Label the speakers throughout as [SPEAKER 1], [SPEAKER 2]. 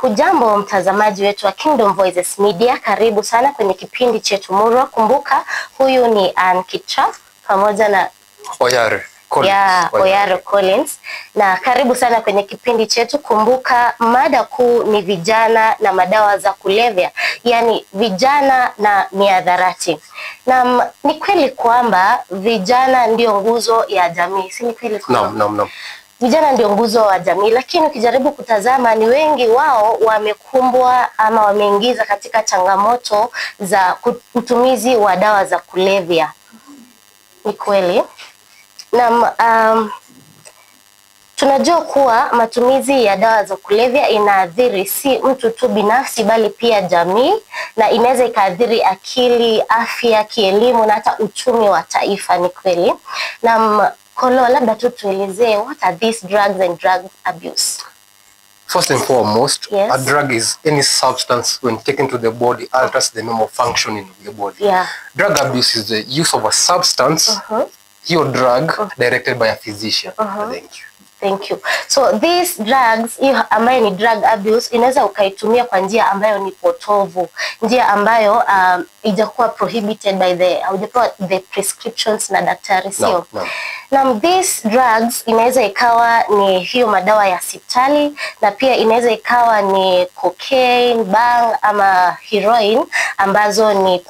[SPEAKER 1] Hujambo mtazamaji wetu wa Kingdom Voices Media, karibu sana kwenye kipindi chetu Murwa. Kumbuka huyu ni Ann Kicha pamoja na
[SPEAKER 2] Oyare Collins. Na karibu sana kwenye kipindi chetu. Kumbuka mada kuu ni vijana na madawa za kulevya, yani vijana na mihadarati. Na ni kweli kwamba vijana ndio nguzo ya jamii, si ni kweli? Naam.
[SPEAKER 1] Vijana ndio nguzo wa jamii, lakini ukijaribu kutazama ni wengi wao wamekumbwa ama wameingiza katika changamoto za utumizi wa dawa za kulevya. Ni kweli. Na tunajua kuwa matumizi ya dawa za kulevya inaathiri si mtu tu binafsi bali pia jamii, na inaweza ikaathiri akili, afya, kielimu na hata uchumi wa taifa. Ni kweli. Na Kolo, labda tu tuelezee, what are these drugs and drug abuse?
[SPEAKER 2] First and foremost,
[SPEAKER 1] yes.
[SPEAKER 2] A drug is any substance when taken to the body alters the normal functioning of the body.
[SPEAKER 1] Yeah.
[SPEAKER 2] Drug abuse is the use of a substance, your drug, directed by a physician.
[SPEAKER 1] Thank you. So these drugs, ambayo ni drug abuse, inaweza ukaitumia kwa njia ambayo ni potovu, njia ambayo ijakuwa prohibited by the prescriptions na daktari, sio?
[SPEAKER 2] No.
[SPEAKER 1] Na these drugs inaweza ikawa ni hiyo madawa ya hospitali, na pia inaweza ikawa ni cocaine, bang ama heroin ambazo ni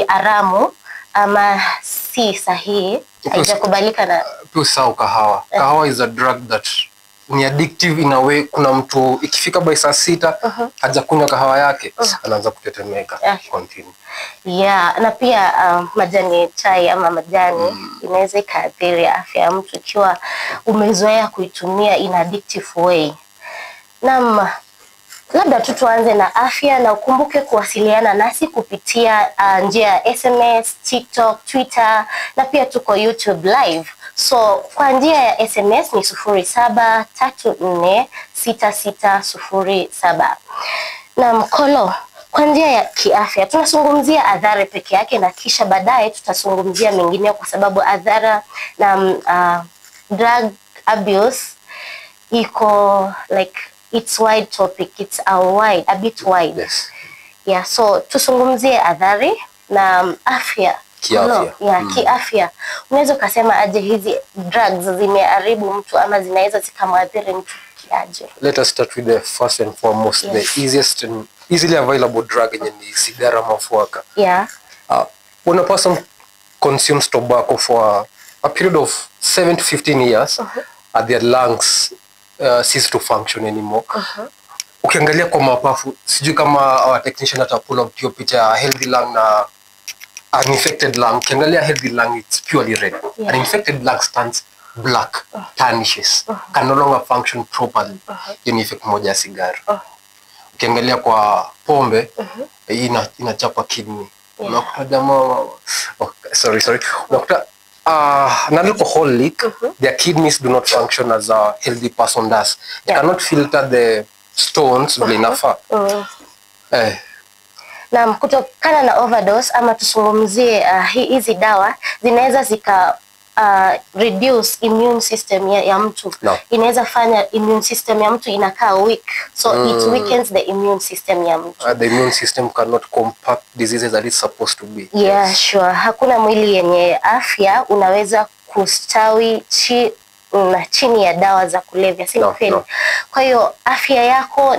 [SPEAKER 1] haramu ama si sahihi, haijakubalika na
[SPEAKER 2] Pia kahawa. Kahawa is a drug that ni addictive in a way. Kuna mtu ikifika by saa 6 hajakunywa kahawa yake anaanza kutetemeka. Continue.
[SPEAKER 1] Yeah, na pia majani chai ama majani inaweza ikaathiri afya ya mtu ikiwa umezoea kuitumia in addictive way. Na labda tu tuanze na afya, na ukumbuke kuwasiliana nasi kupitia njia ya SMS, TikTok, Twitter na pia tuko YouTube live. So kwa njia ya SMS ni 07346607. Na Mkolo, kwa njia ya kiafya tunazungumzia adhara peke yake, na kisha baadaye tutazungumzia mengine, kwa sababu adhara na drug abuse iko like it's wide topic, it's a bit wide.
[SPEAKER 2] Yes.
[SPEAKER 1] Yeah, so tuzungumzie adhari na afya.
[SPEAKER 2] Kiafya.
[SPEAKER 1] Kiafya. Unaweza kusema aje hizi drugs zimeharibu mtu ama zinaweza zikamwathiri mtu kiaje?
[SPEAKER 2] Let us start with the first and foremost, the easiest and easily available drug ni sigara mafuaka.
[SPEAKER 1] Yeah.
[SPEAKER 2] When a person consumes tobacco for a period of 7 to 15 years, their lungs cease to function anymore. Ukiangalia kwa mapafu, sijui kama our technician atapull up your picture, a healthy lung na an infected lung. Ukiangalia healthy lung, it's purely red. An infected lung turns black, tarnishes, can no longer function properly. Ni effect moja ya sigara. Ukiangalia kwa pombe, inachapa kidney. Unakuta jamaa, sorry. Unakuta an alcoholic, their kidneys do not function as a healthy person does. They cannot filter the stones vile inafaa.
[SPEAKER 1] Na kutokana na overdose ama tusungumzie hizi dawa zinaweza zika reduce immune system ya mtu. Inaweza fanya immune system ya mtu inakaa weak, so it weakens the immune system ya mtu.
[SPEAKER 2] The immune system cannot combat diseases that it's supposed to be.
[SPEAKER 1] Yeah, sure. Hakuna mwili yenye afya unaweza kustawi chini ya dawa za kulevya, si kweli? Kwa hiyo afya yako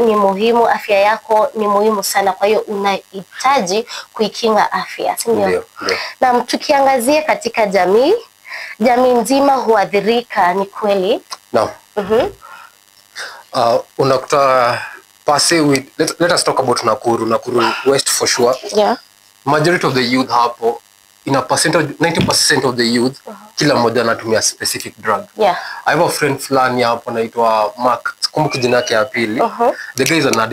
[SPEAKER 1] ni muhimu sana, kwa hiyo unahitaji kuikinga afya, si ndio? Na tukiangazia katika jamii nzima huathirika, ni kweli?
[SPEAKER 2] No. Unakuta let us talk about Nakuru West for sure.
[SPEAKER 1] Yeah.
[SPEAKER 2] Majority of the youth hapo, in a percentage 90% of the youth, kila mmoja anatumia specific drug.
[SPEAKER 1] Yeah.
[SPEAKER 2] I have a friend fulani hapo anaitwa Mark, kumbuka jina yake ya pili. The guy is an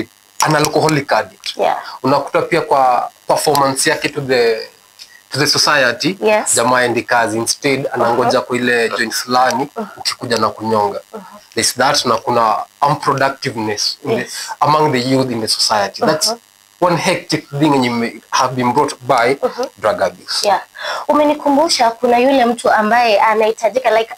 [SPEAKER 2] alcoholic addict.
[SPEAKER 1] Yeah.
[SPEAKER 2] Unakuta pia kwa performance yake to the society, jamaa endi kazi, instead anangoja kwa ile joint fulani ukikuja na kunyonga. There's that, na kuna unproductiveness among the youth in the society. That's one hectic thing yenye have been brought by drug abuse.
[SPEAKER 1] Yeah. Umenikumbusha kuna yule mtu ambaye anahitajika like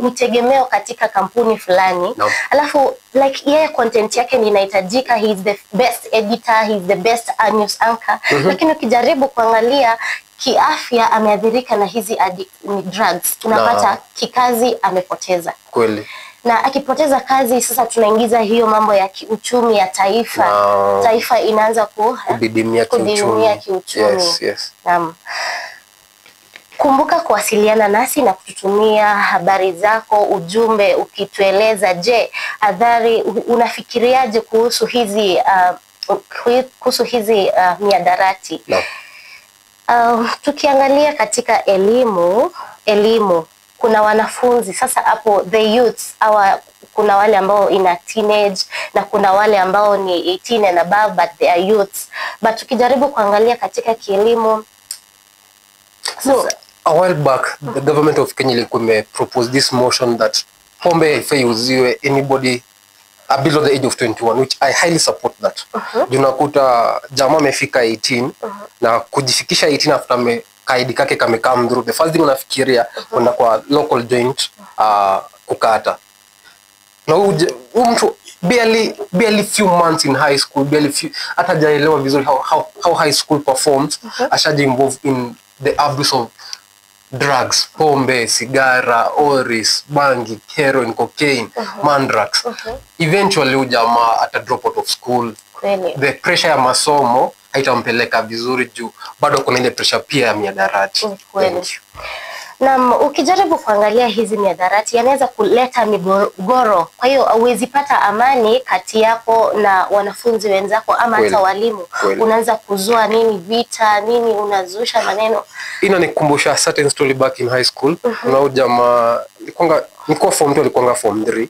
[SPEAKER 1] mtegemeo katika kampuni fulani.
[SPEAKER 2] No.
[SPEAKER 1] Alafu like yeye content yake ni inahitajika, he is the best editor, he is the best news anchor. Lakini ukijaribu kuangalia kiafya ameathirika na hizi drugs. Unapata kikazi amepoteza.
[SPEAKER 2] Kweli.
[SPEAKER 1] Na akipoteza kazi sasa tunaingiza hiyo mambo ya kiuchumi ya taifa.
[SPEAKER 2] No.
[SPEAKER 1] Taifa inaanza
[SPEAKER 2] kudidimia kiuchumi. Yes.
[SPEAKER 1] Kumbuka kuwasiliana nasi na kututumia habari zako, ujumbe ukitueleza, je, adhari unafikiriaje kuhusu hizi miadarati?
[SPEAKER 2] No.
[SPEAKER 1] Tukiangalia katika elimu kuna wanafunzi sasa hapo, the youths kuna wale ambao ina teenage na kuna wale ambao ni 18 and above but they are youths. But tukijaribu kuangalia katika kielimu,
[SPEAKER 2] so a while back the government of Kenya ilikuwa proposed this motion that pombe haifai uziwe anybody below the age of 21, which I highly support that. Unakuta jamaa amefika 18 na kujifikisha 18 after kaidi kake kamekam through, the first thing unafikiria kwenda kwa local joint kukata. Na huyu mtu barely few months in high school, hata hajaelewa vizuri how high school performs, ashaji involved in the abuse of drugs, pombe, sigara, oris, bangi, heroin, cocaine, mandrax. Eventually ujamaa ata drop out of school.
[SPEAKER 1] Kweli.
[SPEAKER 2] The pressure ya masomo haitampeleka vizuri juu bado kuna ile pressure pia ya miadarati.
[SPEAKER 1] Na ukijaribu kuangalia hizi miadarati yanaweza kuleta migogoro. Kwa hiyo huwezi pata amani kati yako na wanafunzi wenzako ama hata walimu. Unaanza kuzua vita, unazusha maneno.
[SPEAKER 2] Inanikumbusha certain story back in high school. Kuna jamaa nilikuwa form 2, alikuwa form 3.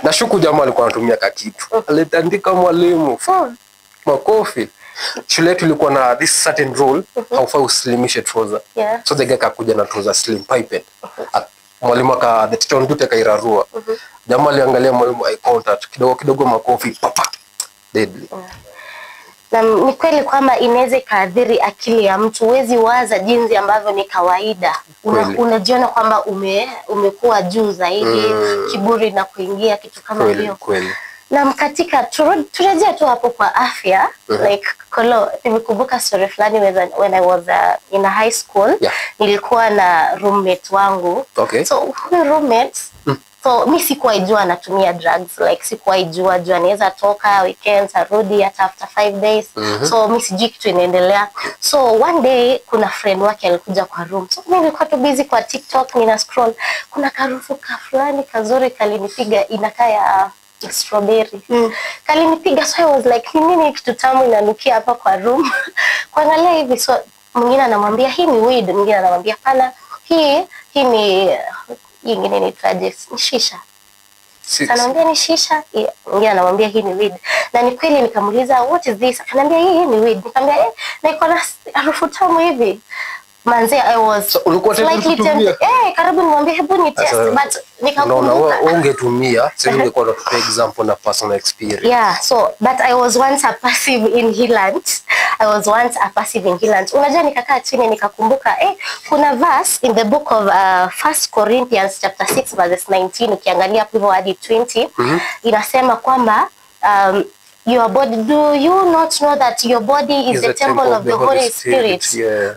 [SPEAKER 2] Nashuku jamaa alikuwa anatumia kakitu. Alitandika mwalimu. Makofi. Shule yetu ilikuwa na this certain rule, haufai uslimishe trouser. So the guy kakuja na trouser slim pipe. Mwalimu the teacher on duty kairarua. Jamaa aliangalia mwalimu eye contact, kidogo makofi, papa. Deadly.
[SPEAKER 1] Na ni kweli kwamba inaweza ikaathiri akili ya mtu. Huwezi waza jinsi ambavyo ni kawaida. Unajiona kwamba umekuwa juu zaidi, kiburi na kuingia kitu kama hiyo. Na katika turejea tu hapo kwa afya, like nimekumbuka story fulani when I was in a high school. Nilikuwa na roommate wangu. So huyu roommate, so mi sikuwa ijua anatumia drugs, like sikuwa ijua anaweza toka weekends arudi hata after 5 days. So mi sijui kitu inaendelea. So one day kuna friend wake alikuja kwa room. So mimi nilikuwa tu busy kwa TikTok nina scroll. Kuna karufu fulani kazuri kalinipiga, inakaa ya strawberry. Kalinipiga, so I was like nini kitu tamu inanukia hapa kwa room. Kuangalia hivi, so mwingine anamwambia hii ni weed, mwingine anamwambia pana hii ni nyingine ni shisha. Anamwambia ni shisha, mwingine anamwambia hii ni weed. Na ni kweli nikamuuliza what is this? Ananiambia hii ni weed. Nikamwambia na iko na harufu tamu hivi. Manze, I was slightly tempted. Karibu nimwambie hebu ni test, but nikakumbuka
[SPEAKER 2] ungetumia, sasa ungekuwa unatupa example na personal experience.
[SPEAKER 1] So but I was once a passive inhalant. Unajua nikakaa chini nikakumbuka kuna verse in the book of 1 Corinthians chapter 6 verse 19, ukiangalia hapo hadi 20, inasema kwamba your body, do you not know that your body is the temple of the Holy Spirit?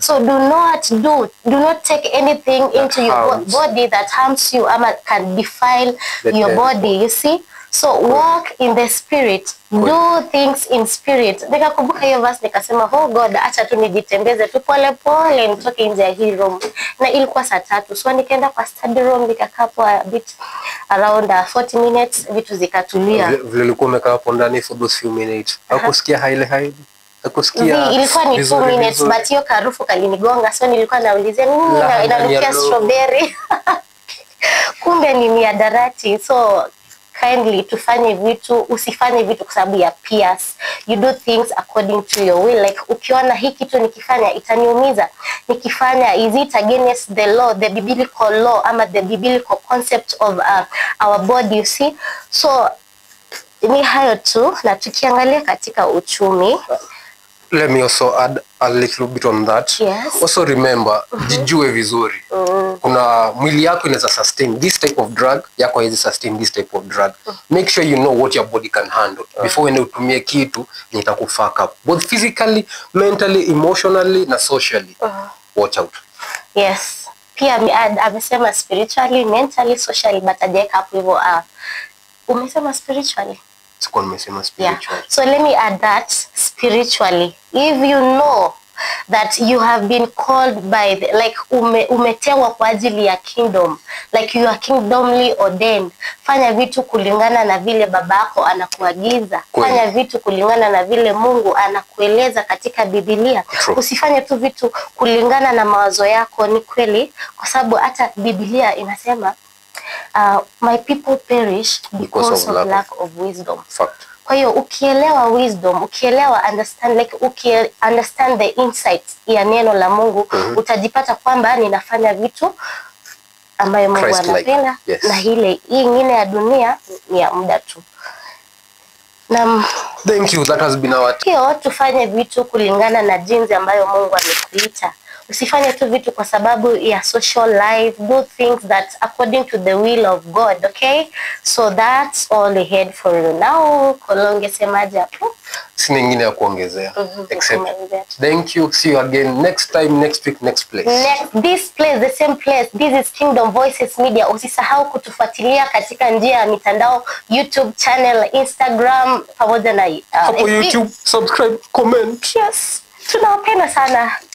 [SPEAKER 1] So do not take anything into your body that harms you or can defile your body, you see? So walk in the spirit, do things in spirit. Nikakumbuka hiyo verse nikasema, oh God, acha tu nijitembeze tu pole pole nitoke nje ya hii room. Na ilikuwa saa 3. So nikaenda kwa study room, nikakaa hapo a bit around 40 minutes, vitu zikatulia.
[SPEAKER 2] Vile ulikuwa umekaa hapo ndani for those few minutes. Hakusikia haile. Hakusikia.
[SPEAKER 1] Ilikuwa ni 2 minutes but hiyo karufu kalinigonga. So nilikuwa naulizia nini inanukia strawberry. Kumbe ni miadarati. So kindly tufanye vitu, usifanye vitu kwa sababu ya peers. You do things according to your will. Like ukiona hii kitu nikifanya itaniumiza, nikifanya is it against the law, the biblical law ama the biblical concept of our body, you see? So ni hayo tu. Na tukiangalia katika uchumi,
[SPEAKER 2] let me also add a little bit on that.
[SPEAKER 1] Yes.
[SPEAKER 2] Also remember, jijue vizuri. Kuna mwili yako inaweza sustain this type of drug, yako haiwezi sustain this type of drug. Make sure you know what your body can handle before uende utumie kitu yenye itakufuck up both physically, mentally, emotionally na socially. Watch out.
[SPEAKER 1] Yes. Pia amesema spiritually, mentally, socially, but ajaweka hapo hivyo. Umesema spiritually?
[SPEAKER 2] Sikuwa nimesema spiritually.
[SPEAKER 1] Yeah. So let me add that spiritually. If you know that you have been called by like umetewa kwa ajili ya kingdom, like you are kingdomly ordained, fanya vitu kulingana na vile babako anakuagiza. Fanya vitu kulingana na vile Mungu anakueleza katika Biblia.
[SPEAKER 2] True.
[SPEAKER 1] Usifanye tu vitu kulingana na mawazo yako. Ni kweli, kwa sababu hata Biblia inasema my people perish because of lack of wisdom.
[SPEAKER 2] Fact.
[SPEAKER 1] Kwa hiyo ukielewa wisdom, ukielewa understand the insights ya neno la Mungu, utajipata kwamba ninafanya vitu ambayo Mungu anapenda.
[SPEAKER 2] Yes.
[SPEAKER 1] Na hii nyingine ya dunia ni ya muda tu.
[SPEAKER 2] Thank you, that has been our
[SPEAKER 1] hiyo tufanye vitu kulingana na jinsi ambayo Mungu amekuita. Usifanye tu vitu kwa sababu ya social life. Do things that according to the will of God, okay? So that's all I had for you now. Kolonge semaje hapo?
[SPEAKER 2] Sina nyingine ya kuongezea. Except thank you. See you again next time, next week, next place.
[SPEAKER 1] This place, the same place. This is Kingdom Voices Media. Usisahau kutufuatilia katika njia ya mitandao, YouTube channel, Instagram, pamoja na
[SPEAKER 2] hapo YouTube, subscribe, comment.
[SPEAKER 1] Yes. Tunawapenda sana.